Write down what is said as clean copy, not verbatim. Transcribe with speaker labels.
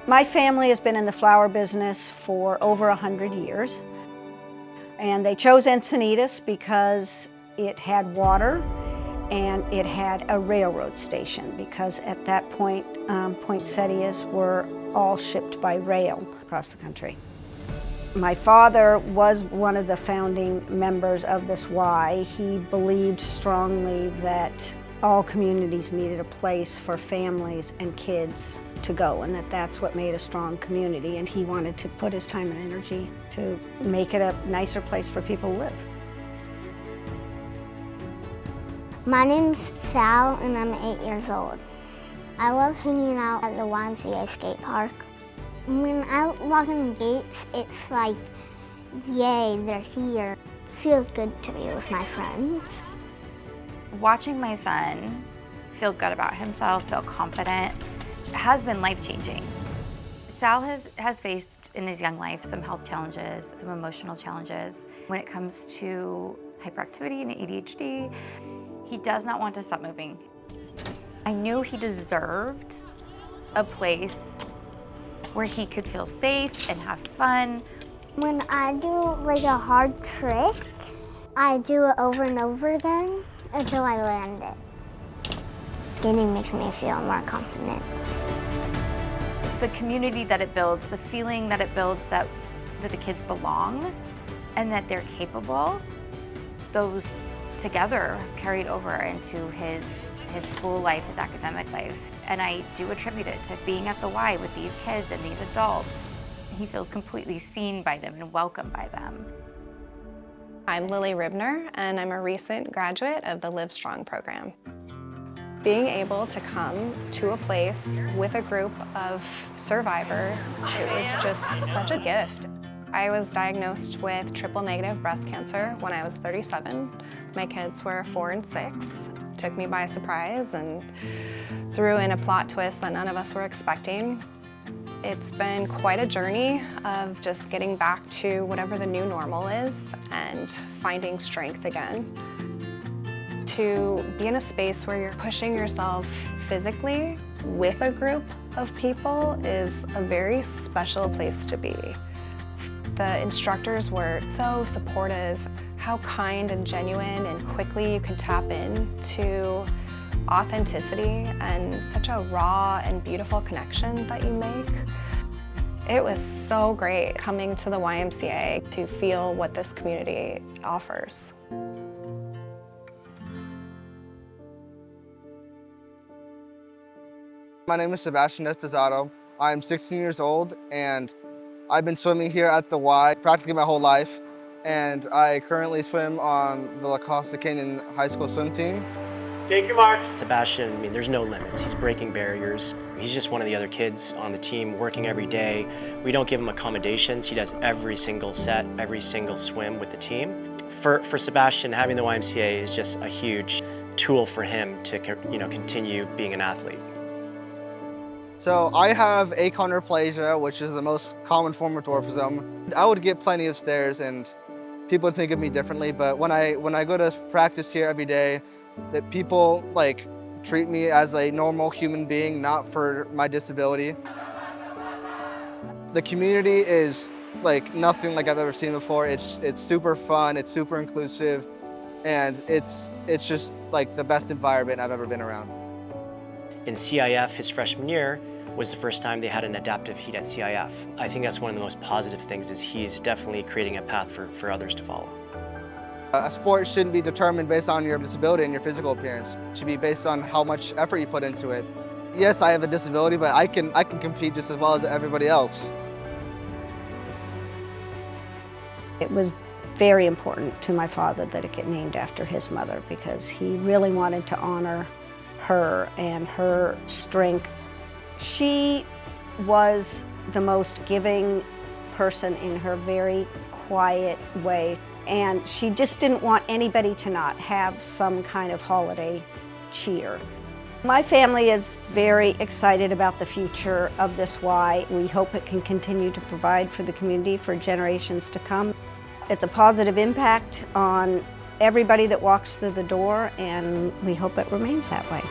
Speaker 1: My family has been in the flower business for over 100 years. And they chose Encinitas because it had water and it had a railroad station, because at that point, poinsettias were all shipped by rail across the country. My father was one of the founding members of this Y. He believed strongly that all communities needed a place for families and kids to go, and that's what made a strong community, and he wanted to put his time and energy to make it a nicer place for people to live.
Speaker 2: My name's Sal and I'm 8 years old. I love hanging out at the YMCA skate park. When I walk in the gates, it's like, yay, they're here. It feels good to be with my friends.
Speaker 3: Watching my son feel good about himself, feel confident, has been life-changing. Sal has faced in his young life some health challenges, some emotional challenges. When it comes to hyperactivity and ADHD, he does not want to stop moving. I knew he deserved a place where he could feel safe and have fun.
Speaker 2: When I do like a hard trick, I do it over and over again until I land it. Skating makes me feel more confident.
Speaker 3: The community that it builds, the feeling that it builds that the kids belong and that they're capable, those together carried over into his school life, his academic life. And I do attribute it to being at the Y with these kids and these adults. He feels completely seen by them and welcomed by them.
Speaker 4: I'm Lily Ribner, and I'm a recent graduate of the Live Strong program. Being able to come to a place with a group of survivors, it was just such a gift. I was diagnosed with triple-negative breast cancer when I was 37. My kids were 4 and 6. It took me by surprise and threw in a plot twist that none of us were expecting. It's been quite a journey of just getting back to whatever the new normal is and finding strength again. To be in a space where you're pushing yourself physically with a group of people is a very special place to be. The instructors were so supportive, how kind and genuine and quickly you can tap into authenticity and such a raw and beautiful connection that you make. It was so great coming to the YMCA to feel what this community offers.
Speaker 5: My name is Sebastian Esposado. I'm 16 years old and I've been swimming here at the Y practically my whole life, and I currently swim on the La Costa Canyon High School swim team.
Speaker 6: Take your mark.
Speaker 7: Sebastian, I mean, there's no limits. He's breaking barriers. He's just one of the other kids on the team working every day. We don't give him accommodations. He does every single set, every single swim with the team. For Sebastian, having the YMCA is just a huge tool for him to continue being an athlete.
Speaker 5: So I have achondroplasia, which is the most common form of dwarfism. I would get plenty of stares and people would think of me differently, but when I go to practice here every day, that people treat me as a normal human being, not for my disability. The community is like nothing like I've ever seen before. It's super fun, it's super inclusive, and it's just like the best environment I've ever been around.
Speaker 7: In CIF, his freshman year, was the first time they had an adaptive heat at CIF. I think that's one of the most positive things, is he's definitely creating a path for others to follow.
Speaker 5: A sport shouldn't be determined based on your disability and your physical appearance. It should be based on how much effort you put into it. Yes, I have a disability, but I can compete just as well as everybody else.
Speaker 1: It was very important to my father that it get named after his mother, because he really wanted to honor her and her strength. She was the most giving person in her very quiet way, and she just didn't want anybody to not have some kind of holiday cheer. My family is very excited about the future of this Y. We hope it can continue to provide for the community for generations to come. It's a positive impact on everybody that walks through the door, and we hope it remains that way.